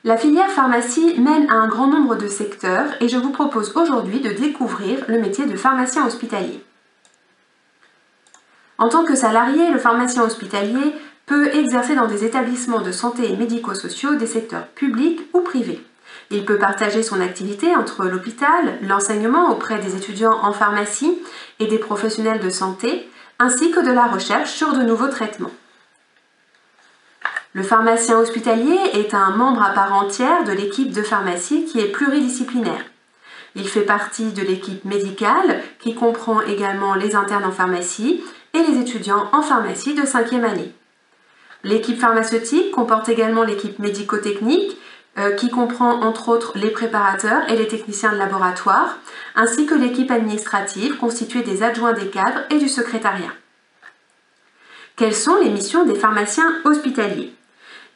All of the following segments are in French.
La filière pharmacie mène à un grand nombre de secteurs et je vous propose aujourd'hui de découvrir le métier de pharmacien hospitalier. En tant que salarié, le pharmacien hospitalier peut exercer dans des établissements de santé et médico-sociaux des secteurs publics ou privés. Il peut partager son activité entre l'hôpital, l'enseignement auprès des étudiants en pharmacie et des professionnels de santé, ainsi que de la recherche sur de nouveaux traitements. Le pharmacien hospitalier est un membre à part entière de l'équipe de pharmacie qui est pluridisciplinaire. Il fait partie de l'équipe médicale qui comprend également les internes en pharmacie et les étudiants en pharmacie de 5e année. L'équipe pharmaceutique comporte également l'équipe médico-technique qui comprend entre autres les préparateurs et les techniciens de laboratoire, ainsi que l'équipe administrative constituée des adjoints des cadres et du secrétariat. Quelles sont les missions des pharmaciens hospitaliers ?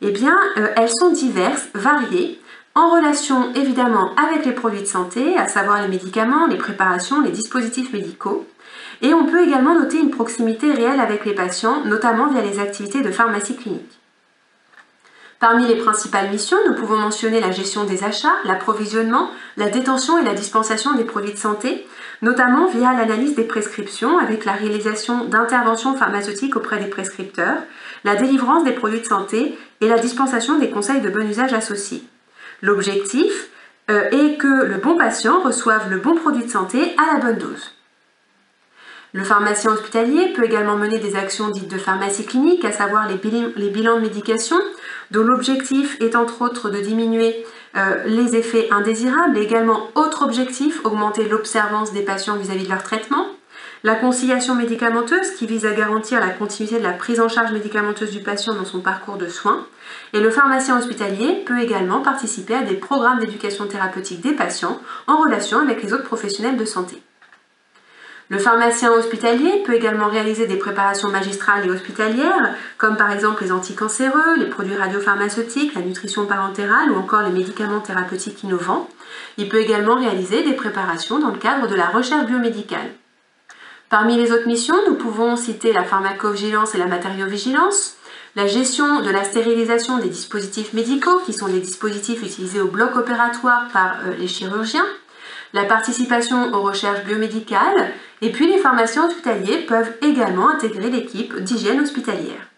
Eh bien, elles sont diverses, variées, en relation évidemment avec les produits de santé, à savoir les médicaments, les préparations, les dispositifs médicaux. Et on peut également noter une proximité réelle avec les patients, notamment via les activités de pharmacie clinique. Parmi les principales missions, nous pouvons mentionner la gestion des achats, l'approvisionnement, la détention et la dispensation des produits de santé, notamment via l'analyse des prescriptions avec la réalisation d'interventions pharmaceutiques auprès des prescripteurs, la délivrance des produits de santé et la dispensation des conseils de bon usage associés. L'objectif est que le bon patient reçoive le bon produit de santé à la bonne dose. Le pharmacien hospitalier peut également mener des actions dites de pharmacie clinique, à savoir les bilans de médication, dont l'objectif est entre autres de diminuer les effets indésirables et également autre objectif, augmenter l'observance des patients vis-à-vis de leur traitement. La conciliation médicamenteuse qui vise à garantir la continuité de la prise en charge médicamenteuse du patient dans son parcours de soins. Et le pharmacien hospitalier peut également participer à des programmes d'éducation thérapeutique des patients en relation avec les autres professionnels de santé. Le pharmacien hospitalier peut également réaliser des préparations magistrales et hospitalières, comme par exemple les anticancéreux, les produits radiopharmaceutiques, la nutrition parentérale ou encore les médicaments thérapeutiques innovants. Il peut également réaliser des préparations dans le cadre de la recherche biomédicale. Parmi les autres missions, nous pouvons citer la pharmacovigilance et la matériovigilance, la gestion de la stérilisation des dispositifs médicaux, qui sont des dispositifs utilisés au bloc opératoire par les chirurgiens, la participation aux recherches biomédicales, et puis les pharmaciens hospitaliers peuvent également intégrer l'équipe d'hygiène hospitalière.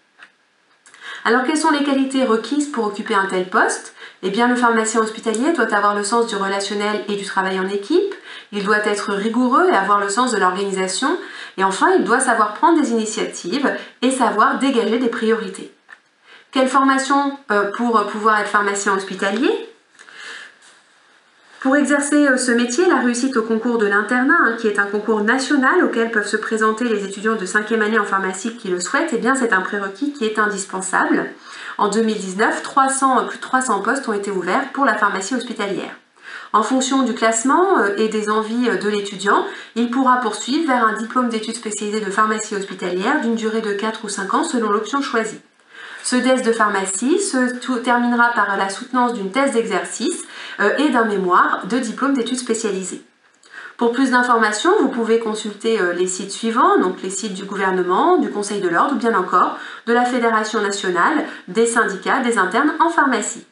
Alors quelles sont les qualités requises pour occuper un tel poste ? Eh bien le pharmacien hospitalier doit avoir le sens du relationnel et du travail en équipe, il doit être rigoureux et avoir le sens de l'organisation, et enfin il doit savoir prendre des initiatives et savoir dégager des priorités. Quelle formation pour pouvoir être pharmacien hospitalier ? Pour exercer ce métier, la réussite au concours de l'internat, qui est un concours national auquel peuvent se présenter les étudiants de 5e année en pharmacie qui le souhaitent, eh bien c'est un prérequis qui est indispensable. En 2019, plus de 300 postes ont été ouverts pour la pharmacie hospitalière. En fonction du classement et des envies de l'étudiant, il pourra poursuivre vers un diplôme d'études spécialisées de pharmacie hospitalière d'une durée de 4 ou 5 ans selon l'option choisie. Ce DES de pharmacie se terminera par la soutenance d'une thèse d'exercice et d'un mémoire de diplôme d'études spécialisées. Pour plus d'informations, vous pouvez consulter les sites suivants, donc les sites du gouvernement, du Conseil de l'Ordre ou bien encore de la Fédération nationale des syndicats des internes en pharmacie.